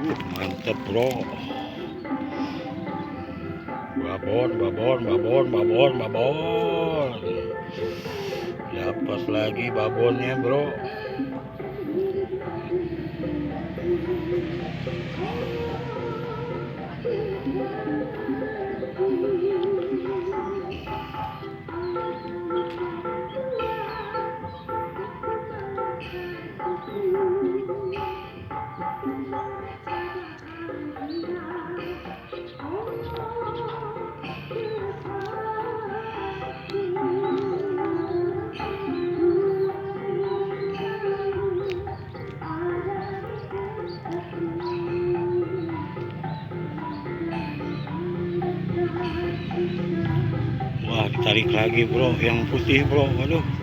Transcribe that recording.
Mantap bro. Babon, babon, babon, babon, babon. Lepas lagi babonnya bro. Wah, ditarik lagi bro, yang putih bro. Waduh.